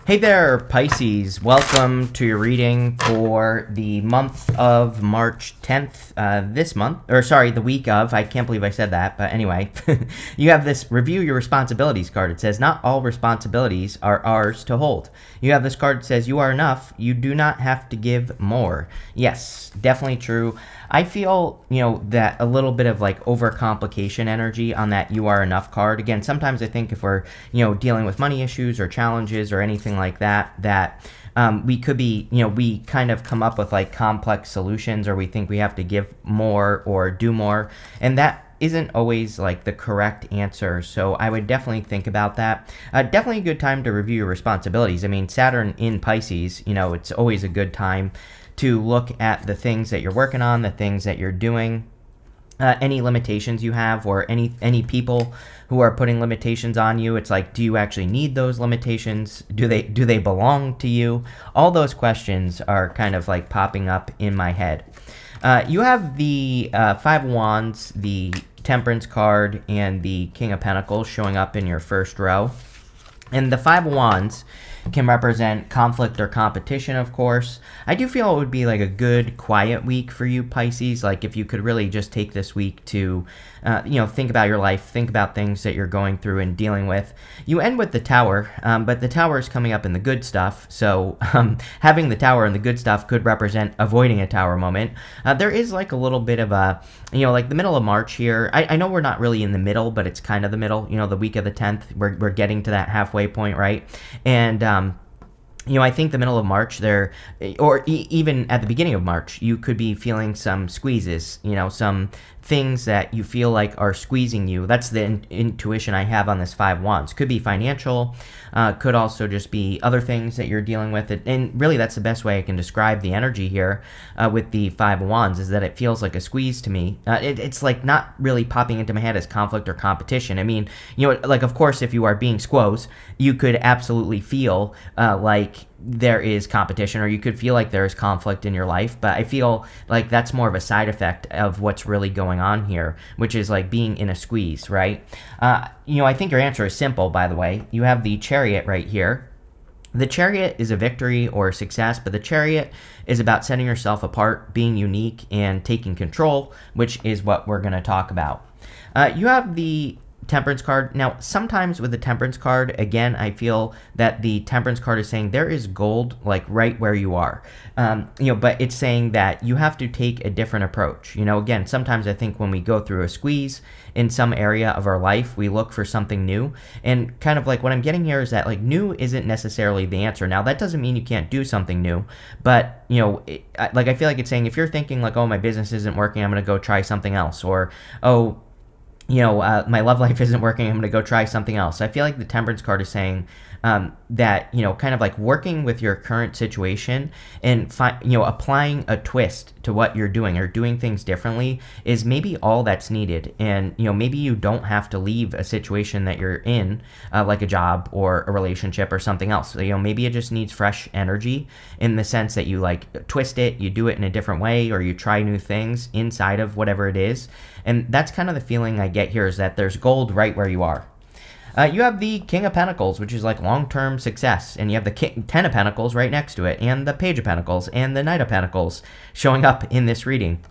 Hey there, Pisces. Welcome to your reading for the month of March 10th, this month. Or, sorry, the week of. I can't believe I said that, but anyway. You have this Review Your Responsibilities card. It says, not all responsibilities are ours to hold. You have this card that says, you are enough. You do not have to give more. Yes, definitely true. I feel, that a little bit of like overcomplication energy on that you are enough card. Again, sometimes I think if we're, dealing with money issues or challenges or anything like that we could be, we kind of come up with like complex solutions, or we think we have to give more or do more. And that isn't always like the correct answer. So I would definitely think about that. Definitely a good time to review your responsibilities. I mean, Saturn in Pisces, it's always a good time to look at the things that you're working on, the things that you're doing, any limitations you have, or any people who are putting limitations on you. It's like, do you actually need those limitations? Do they belong to you? All those questions are kind of like popping up in my head. You have the Five of Wands, the Temperance card, and the King of Pentacles showing up in your first row. And the Five of Wands can represent conflict or competition, of course. I do feel it would be like a good quiet week for you, Pisces. Like if you could really just take this week to, think about your life, think about things that you're going through and dealing with. You end with the Tower, but the Tower is coming up in the good stuff. So having the Tower and the good stuff could represent avoiding a Tower moment. There is like a little bit of a, like the middle of March here. I know we're not really in the middle, but it's kind of the middle. The week of the 10th, we're getting to that halfway point, right? And I think the middle of March there, or even at the beginning of March, you could be feeling some squeezes, some things that you feel like are squeezing you. That's the intuition I have on this Five of Wands. Could be financial, could also just be other things that you're dealing with. And really, that's the best way I can describe the energy here with the Five of Wands, is that it feels like a squeeze to me. It's like not really popping into my head as conflict or competition. I mean, like, of course, if you are being squoze, you could absolutely feel like there is competition, or you could feel like there is conflict in your life. But I feel like that's more of a side effect of what's really going on here, which is like being in a squeeze, right? I think your answer is simple, by the way. You have the Chariot right here. The Chariot is a victory or a success, but the Chariot is about setting yourself apart, being unique, and taking control, which is what we're going to talk about. You have the Temperance card. Now, sometimes with the Temperance card, again, I feel that the Temperance card is saying there is gold like right where you are. But it's saying that you have to take a different approach. Again, sometimes I think when we go through a squeeze in some area of our life, we look for something new. And kind of like what I'm getting here is that like new isn't necessarily the answer. Now, that doesn't mean you can't do something new, but I feel like it's saying if you're thinking like, oh, my business isn't working, I'm going to go try something else, or oh, my love life isn't working, I'm going to go try something else. I feel like the Temperance card is saying that, kind of like working with your current situation and, applying a twist to what you're doing, or doing things differently, is maybe all that's needed. And, maybe you don't have to leave a situation that you're in, like a job or a relationship or something else. So, maybe it just needs fresh energy, in the sense that you like twist it, you do it in a different way, or you try new things inside of whatever it is. And that's kind of the feeling I get here, is that there's gold right where you are. You have the King of Pentacles, which is like long-term success, and you have the Ten of Pentacles right next to it, and the Page of Pentacles, and the Knight of Pentacles showing up in this reading.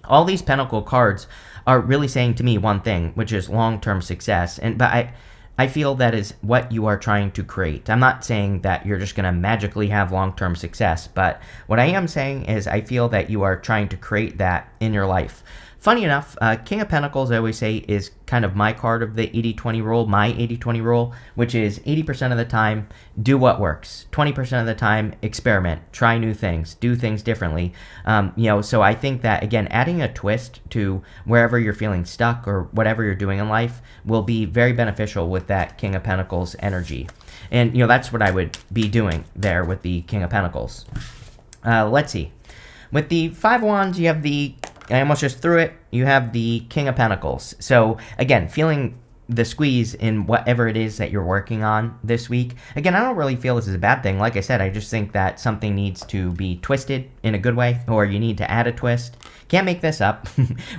All these Pentacle cards are really saying to me one thing, which is long-term success. But I feel that is what you are trying to create. I'm not saying that you're just going to magically have long-term success, but what I am saying is I feel that you are trying to create that in your life. Funny enough, King of Pentacles, I always say, is kind of my card of the 80-20 rule, my 80-20 rule, which is 80% of the time, do what works. 20% of the time, experiment, try new things, do things differently. So I think that, again, adding a twist to wherever you're feeling stuck or whatever you're doing in life will be very beneficial with that King of Pentacles energy. And, that's what I would be doing there with the King of Pentacles. Let's see. With the Five of Wands, you have I almost just threw it. You have the King of Pentacles. So, again, feeling the squeeze in whatever it is that you're working on this week. Again, I don't really feel this is a bad thing. Like I said, I just think that something needs to be twisted in a good way, or you need to add a twist. Can't make this up.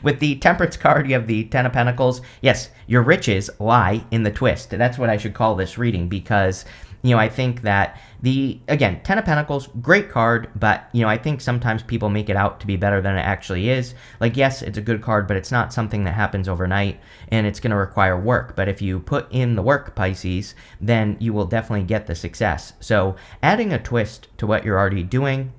With the Temperance card, you have the Ten of Pentacles. Yes, your riches lie in the twist. That's what I should call this reading, because I think that again, Ten of Pentacles, great card, but, I think sometimes people make it out to be better than it actually is. Like, yes, it's a good card, but it's not something that happens overnight, and it's going to require work. But if you put in the work, Pisces, then you will definitely get the success. So adding a twist to what you're already doing,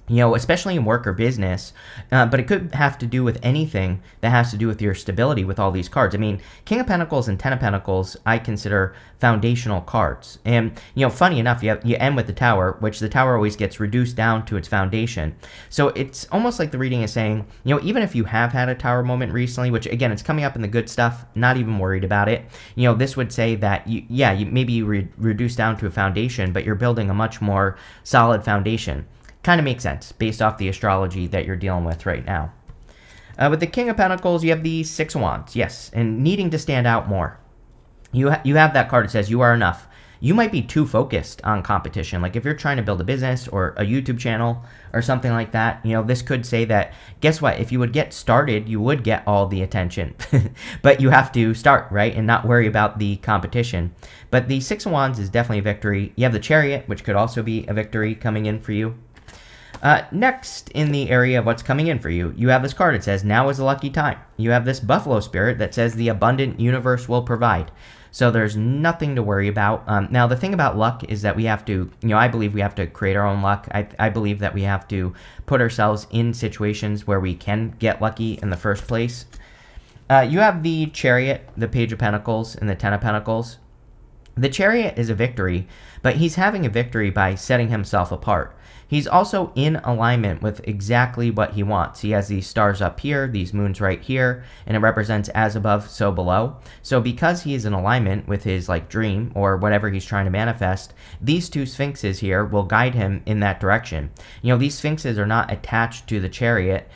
especially in work or business, but it could have to do with anything that has to do with your stability with all these cards. I mean, King of Pentacles and Ten of Pentacles, I consider foundational cards. And, funny enough, you end with the Tower, which the Tower always gets reduced down to its foundation. So it's almost like the reading is saying, even if you have had a Tower moment recently, which, again, it's coming up in the good stuff, not even worried about it, this would say that, maybe you reduce down to a foundation, but you're building a much more solid foundation. Kind of makes sense based off the astrology that you're dealing with right now. With the King of Pentacles, you have the Six of Wands, yes, and needing to stand out more. You have that card that says you are enough. You might be too focused on competition. Like if you're trying to build a business or a YouTube channel or something like that, this could say that, guess what? If you would get started, you would get all the attention. But you have to start, right? And not worry about the competition. But the Six of Wands is definitely a victory. You have the Chariot, which could also be a victory coming in for you. Next, in the area of what's coming in for you, you have this card that says, now is a lucky time. You have this Buffalo Spirit that says the abundant universe will provide. So there's nothing to worry about. Now, the thing about luck is that we have to, I believe we have to create our own luck. I believe that we have to put ourselves in situations where we can get lucky in the first place. You have the Chariot, the Page of Pentacles, and the Ten of Pentacles. The Chariot is a victory, but he's having a victory by setting himself apart. He's also in alignment with exactly what he wants. He has these stars up here, these moons right here, and it represents as above, so below. So because he is in alignment with his like dream or whatever he's trying to manifest, these two sphinxes here will guide him in that direction. These sphinxes are not attached to the Chariot,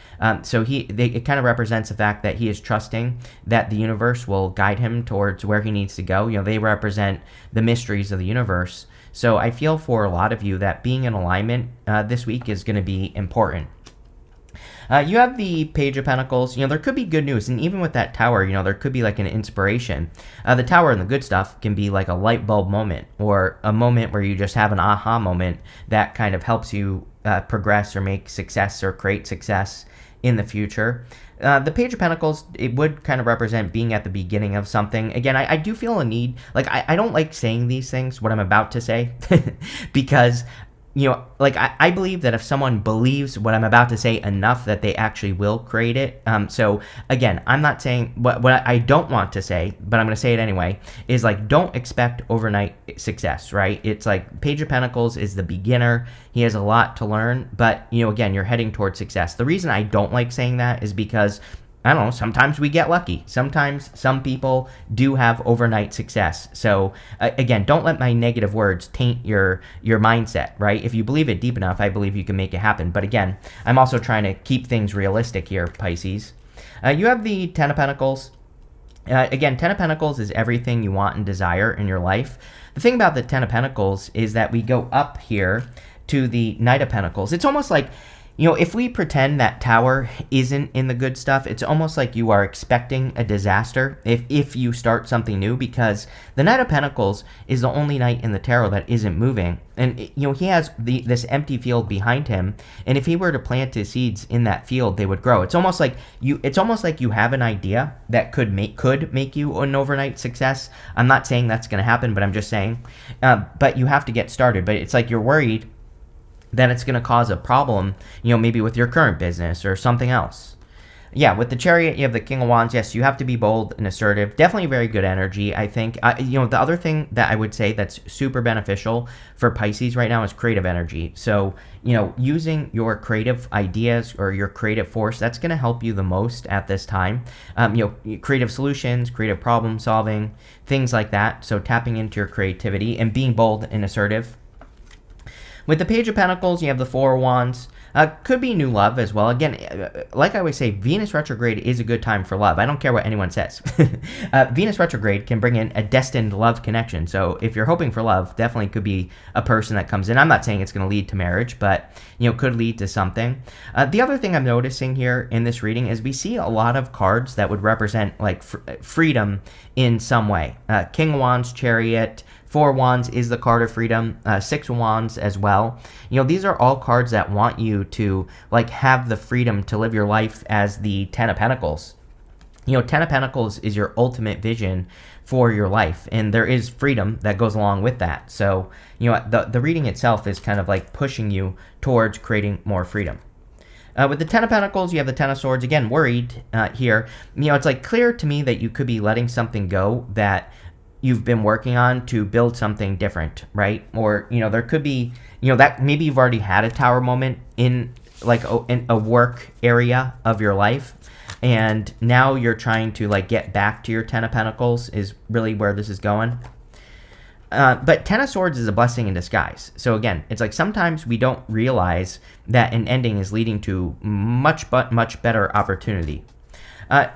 so it kind of represents the fact that he is trusting that the universe will guide him towards where he needs to go. They represent the mysteries of the universe. So I feel for a lot of you that being in alignment this week is going to be important. You have the Page of Pentacles. There could be good news. And even with that Tower, there could be like an inspiration. The Tower and the good stuff can be like a light bulb moment or a moment where you just have an aha moment that kind of helps you progress or make success or create success in the future. The Page of Pentacles, it would kind of represent being at the beginning of something. Again, I do feel a need, like I don't like saying these things, what I'm about to say, because, I believe that if someone believes what I'm about to say enough that they actually will create it. So again, I'm not saying what I don't want to say, but I'm going to say it anyway, is like, don't expect overnight success, right? It's like Page of Pentacles is the beginner. He has a lot to learn, but, again, you're heading towards success. The reason I don't like saying that is because, I don't know, sometimes we get lucky. Sometimes some people do have overnight success. So, again, don't let my negative words taint your mindset, right? If you believe it deep enough, I believe you can make it happen. But again, I'm also trying to keep things realistic here, Pisces. You have the Ten of Pentacles. Again, Ten of Pentacles is everything you want and desire in your life. The thing about the Ten of Pentacles is that we go up here to the Knight of Pentacles. It's almost like, if we pretend that Tower isn't in the good stuff, it's almost like you are expecting a disaster if you start something new, because the Knight of Pentacles is the only knight in the tarot that isn't moving. And, he has this empty field behind him, and if he were to plant his seeds in that field, they would grow. It's almost like you have an idea that could make you an overnight success. I'm not saying that's going to happen, but I'm just saying. But you have to get started. But it's like you're worried that it's going to cause a problem, maybe with your current business or something else. Yeah, with the Chariot, you have the King of Wands. Yes, you have to be bold and assertive. Definitely very good energy, I think. The other thing that I would say that's super beneficial for Pisces right now is creative energy. So, using your creative ideas or your creative force, that's going to help you the most at this time. Creative solutions, creative problem solving, things like that. So tapping into your creativity and being bold and assertive. With the Page of Pentacles, you have the Four of Wands. Could be new love as well. Again, like I always say, Venus retrograde is a good time for love. I don't care what anyone says. Venus retrograde can bring in a destined love connection. So if you're hoping for love, definitely could be a person that comes in. I'm not saying it's going to lead to marriage, but could lead to something. The other thing I'm noticing here in this reading is we see a lot of cards that would represent like freedom in some way. King of Wands, Chariot, Four of Wands is the card of freedom. Six of Wands as well. These are all cards that want you to like have the freedom to live your life as the Ten of Pentacles. Ten of Pentacles is your ultimate vision for your life, and there is freedom that goes along with that. So, the reading itself is kind of like pushing you towards creating more freedom. With the Ten of Pentacles, you have the Ten of Swords. Again, worried here. It's like clear to me that you could be letting something go that you've been working on to build something different, right? Or, there could be, that maybe you've already had a tower moment in like in a work area of your life. And now you're trying to like get back to your Ten of Pentacles is really where this is going. But Ten of Swords is a blessing in disguise. So again, it's like sometimes we don't realize that an ending is leading to much better opportunity.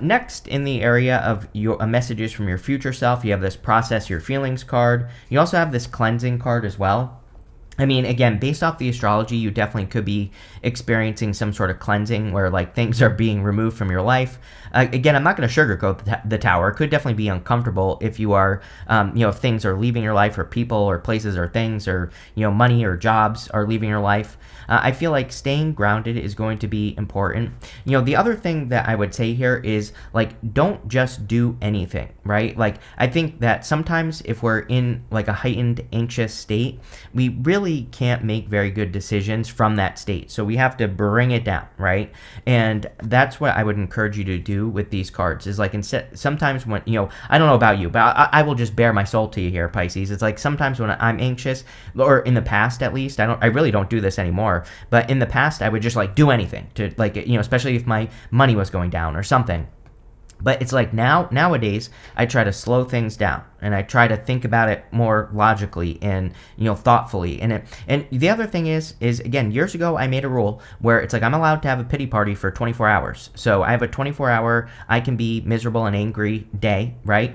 Next, in the area of your messages from your future self, you have this process your feelings card. You also have this cleansing card as well. I mean, again, based off the astrology, you definitely could be experiencing some sort of cleansing where like things are being removed from your life. Again, I'm not going to sugarcoat the tower. It could definitely be uncomfortable if you are, if things are leaving your life, or people or places or things, or, money or jobs are leaving your life. I feel like staying grounded is going to be important. The other thing that I would say here is like, don't just do anything, right? Like, I think that sometimes if we're in like a heightened anxious state, we really can't make very good decisions from that state. So we have to bring it down, right? And that's what I would encourage you to do with these cards is like, instead, sometimes when, I don't know about you, but I will just bare my soul to you here, Pisces. It's like sometimes when I'm anxious, or in the past at least, I really don't do this anymore. But in the past, I would just like do anything to like, especially if my money was going down or something. But it's like nowadays, I try to slow things down, and I try to think about it more logically and, thoughtfully. And the other thing is again, years ago, I made a rule where it's like I'm allowed to have a pity party for 24 hours. So I have a 24-hour, I can be miserable and angry day, right?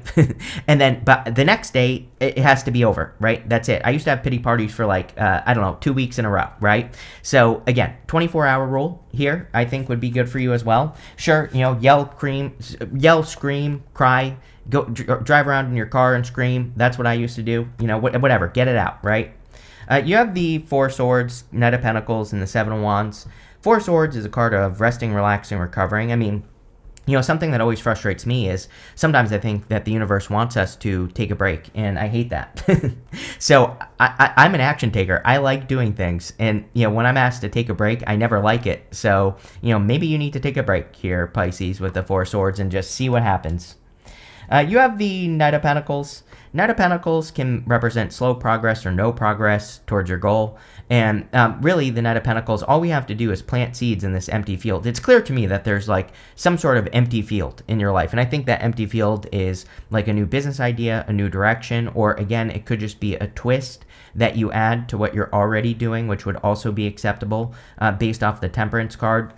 And then, but the next day, it has to be over, right? That's it. I used to have pity parties for like, 2 weeks in a row, right? So again, 24-hour rule here, I think would be good for you as well. Sure, yell, scream, cry, go drive around in your car and scream. That's what I used to do. Whatever, get it out, right? You have the Four of Swords, Knight of Pentacles, and the Seven of Wands. Four of Swords is a card of resting, relaxing, recovering. I mean, something that always frustrates me is sometimes I think that the universe wants us to take a break, and I hate that. So I'm an action taker. I like doing things, and when I'm asked to take a break, I never like it. So maybe you need to take a break here, Pisces, with the Four of Swords, and just see what happens. You have the Knight of Pentacles. Knight of Pentacles can represent slow progress or no progress towards your goal. And really, the Knight of Pentacles, all we have to do is plant seeds in this empty field. It's clear to me that there's like some sort of empty field in your life. And I think that empty field is like a new business idea, a new direction, or again, it could just be a twist that you add to what you're already doing, which would also be acceptable based off the Temperance card.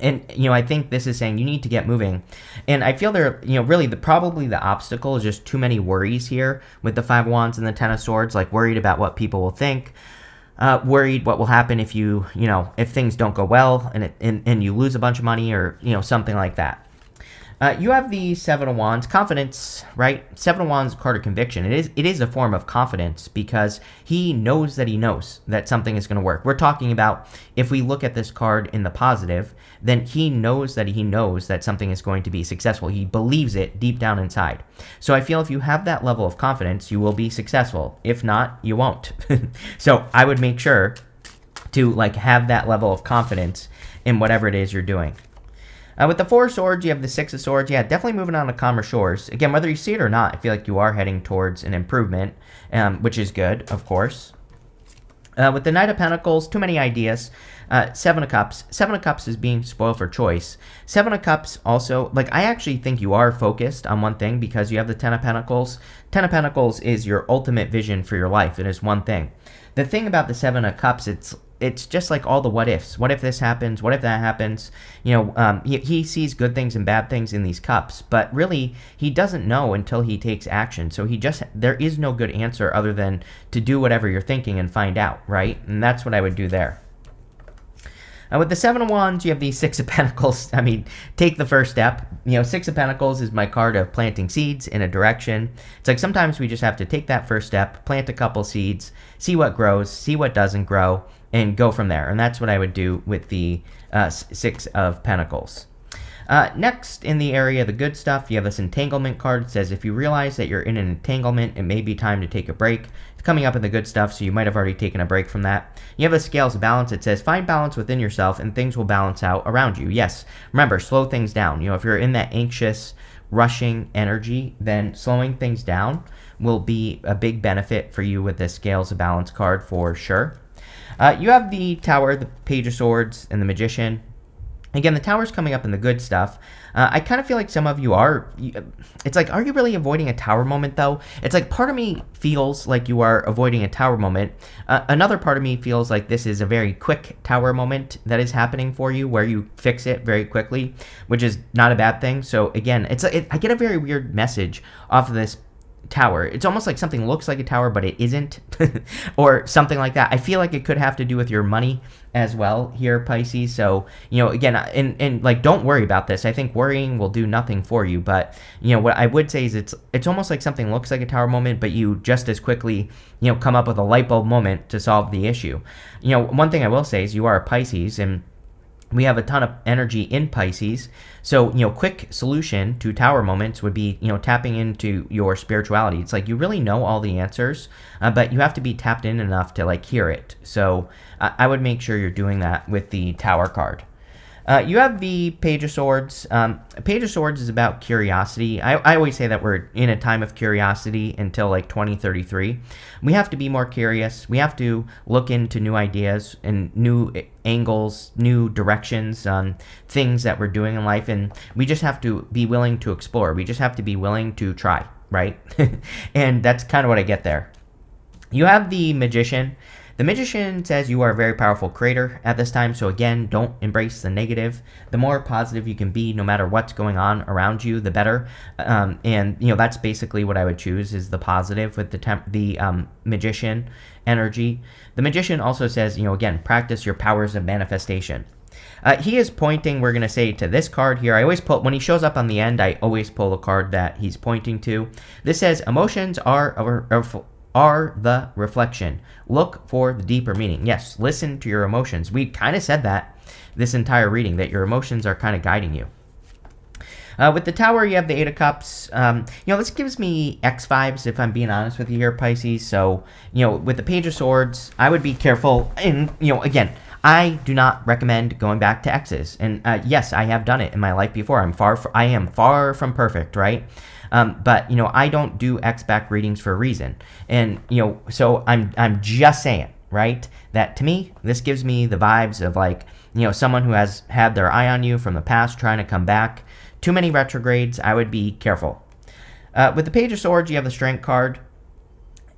And, I think this is saying you need to get moving. And I feel there, really probably the obstacle is just too many worries here with the Five of Wands and the Ten of Swords, like worried about what people will think, worried what will happen if if things don't go well and you lose a bunch of money or, something like that. You have the Seven of Wands, confidence, right? Seven of Wands, card of conviction. It is a form of confidence because he knows that something is going to work. We're talking about if we look at this card in the positive, then he knows that something is going to be successful. He believes it deep down inside. So I feel if you have that level of confidence, you will be successful. If not, you won't. So I would make sure to have that level of confidence in whatever it is you're doing. With the Four of Swords, you have the Six of Swords. Yeah, definitely moving on to calmer shores. Again, whether you see it or not, I feel like you are heading towards an improvement, which is good, of course. With the Knight of Pentacles, too many ideas. Seven of Cups. Seven of Cups is being spoiled for choice. Seven of Cups also, I actually think you are focused on one thing because you have the Ten of Pentacles. Ten of Pentacles is your ultimate vision for your life. It is one thing. The thing about the Seven of Cups, it's just like all the what ifs. What if this happens? What if that happens? He sees good things and bad things in these cups, but really he doesn't know until he takes action. So there is no good answer other than to do whatever you're thinking and find out, right? And that's what I would do there. With the Seven of Wands, you have the Six of Pentacles. I mean, take the first step. Six of Pentacles is my card of planting seeds in a direction. It's like sometimes we just have to take that first step, plant a couple seeds, see what grows, see what doesn't grow, and go from there. And that's what I would do with the Six of Pentacles. Next, in the area of the good stuff, you have this entanglement card. It says if you realize that you're in an entanglement, it may be time to take a break. It's coming up in the good stuff, so you might have already taken a break from that. You have the scales of balance. It says find balance within yourself and things will balance out around you. Yes, remember, slow things down. If you're in that anxious, rushing energy, then slowing things down will be a big benefit for you with the scales of balance card for sure. You have the Tower, the Page of Swords, and the Magician. Again, the Tower's coming up in the good stuff. I kind of feel like some of you are, it's like, are you really avoiding a Tower moment, though? It's like part of me feels like you are avoiding a Tower moment. Another part of me feels like this is a very quick Tower moment that is happening for you, where you fix it very quickly, which is not a bad thing. So again, I get a very weird message off of this Tower. It's almost like something looks like a tower, but it isn't, or something like that. I feel like it could have to do with your money as well here, Pisces. So, again, and like, don't worry about this. I think worrying will do nothing for you. But, what I would say is it's almost like something looks like a tower moment, but you just as quickly, come up with a light bulb moment to solve the issue. One thing I will say is you are a Pisces, and we have a ton of energy in Pisces. So, quick solution to Tower moments would be, tapping into your spirituality. It's like you really know all the answers, but you have to be tapped in enough to, like, hear it. So I would make sure you're doing that with the Tower card. You have the Page of Swords. Page of Swords is about curiosity. I always say that we're in a time of curiosity until like 2033. We have to be more curious. We have to look into new ideas and new angles, new directions on things that we're doing in life. And we just have to be willing to explore. We just have to be willing to try, right? And that's kind of what I get there. You have the Magician. The Magician says you are a very powerful creator at this time, so again, don't embrace the negative. The more positive you can be, no matter what's going on around you, the better. And that's basically what I would choose, is the positive with the Magician energy. The Magician also says, again, practice your powers of manifestation. He is pointing, we're going to say, to this card here. I always pull, when he shows up on the end, I always pull the card that he's pointing to. This says, emotions are the reflection. Look for the deeper meaning. Yes, listen to your emotions. We kind of said that this entire reading, that your emotions are kind of guiding you. With the Tower, you have the Eight of Cups. This gives me X vibes, if I'm being honest with you here, Pisces. So, with the Page of Swords, I would be careful. And, again, I do not recommend going back to X's. And yes, I have done it in my life before. I am far from perfect, right? But I don't do X back readings for a reason. And so I'm just saying, right, that to me this gives me the vibes of like someone who has had their eye on you from the past trying to come back. Too many retrogrades, I would be careful. With the Page of Swords, you have the Strength card.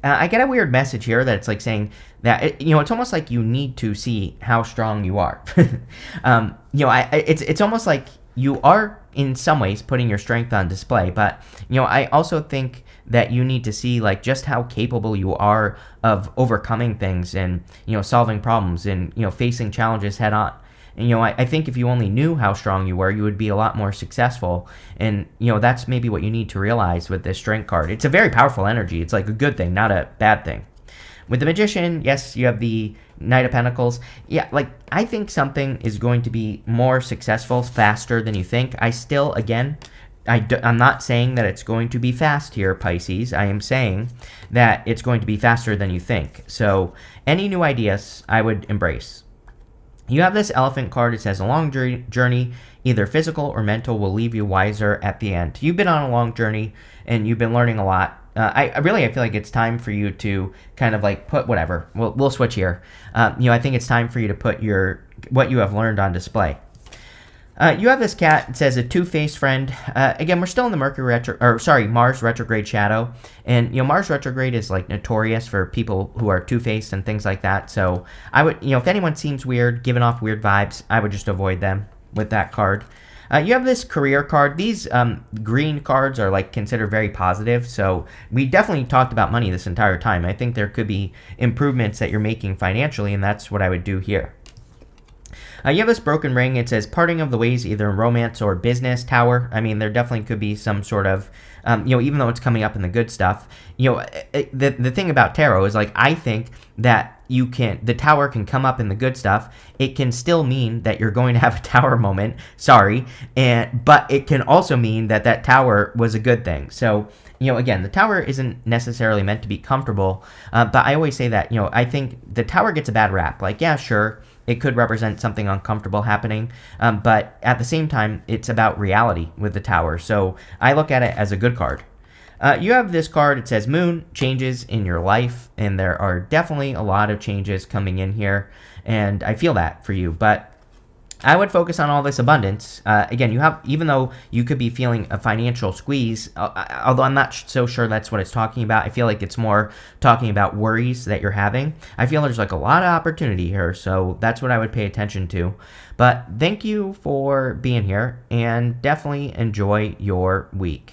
I get a weird message here that it's like saying that it's almost like you need to see how strong you are. It's almost like you are in some ways putting your strength on display, but I also think that you need to see like just how capable you are of overcoming things and solving problems and facing challenges head on. And I think if you only knew how strong you were, you would be a lot more successful. And that's maybe what you need to realize with this Strength card. It's a very powerful energy. It's like a good thing, not a bad thing. With the Magician, yes, you have the Knight of Pentacles. Yeah, like, I think something is going to be more successful faster than you think. I still, again, I'm not saying that it's going to be fast here, Pisces. I am saying that it's going to be faster than you think. So, any new ideas, I would embrace. You have this Elephant card. It says a long journey, either physical or mental, will leave you wiser at the end. You've been on a long journey, and you've been learning a lot. I feel like it's time for you to kind of like put whatever. We'll switch here. I think it's time for you to put what you have learned on display. You have this cat. It says a two-faced friend. Again, we're still in the Mars retrograde shadow, and Mars retrograde is like notorious for people who are two-faced and things like that. So I would, if anyone seems weird, giving off weird vibes, I would just avoid them with that card. You have this career card. These green cards are like considered very positive. So we definitely talked about money this entire time. I think there could be improvements that you're making financially, and that's what I would do here. You have this broken ring. It says parting of the ways, either in romance or business. Tower. I mean, there definitely could be some sort of, even though it's coming up in the good stuff, the thing about tarot is like, I think that the tower can come up in the good stuff. It can still mean that you're going to have a tower moment. Sorry. But it can also mean that that tower was a good thing. So, again, the tower isn't necessarily meant to be comfortable. But I always say that, I think the tower gets a bad rap. Like, yeah, sure, it could represent something uncomfortable happening. But at the same time, it's about reality with the tower. So I look at it as a good card. You have this card. It says Moon, changes in your life. And there are definitely a lot of changes coming in here. And I feel that for you. But I would focus on all this abundance. Again, even though you could be feeling a financial squeeze, although I'm not so sure that's what it's talking about. I feel like it's more talking about worries that you're having. I feel there's like a lot of opportunity here, so that's what I would pay attention to. But thank you for being here, and definitely enjoy your week.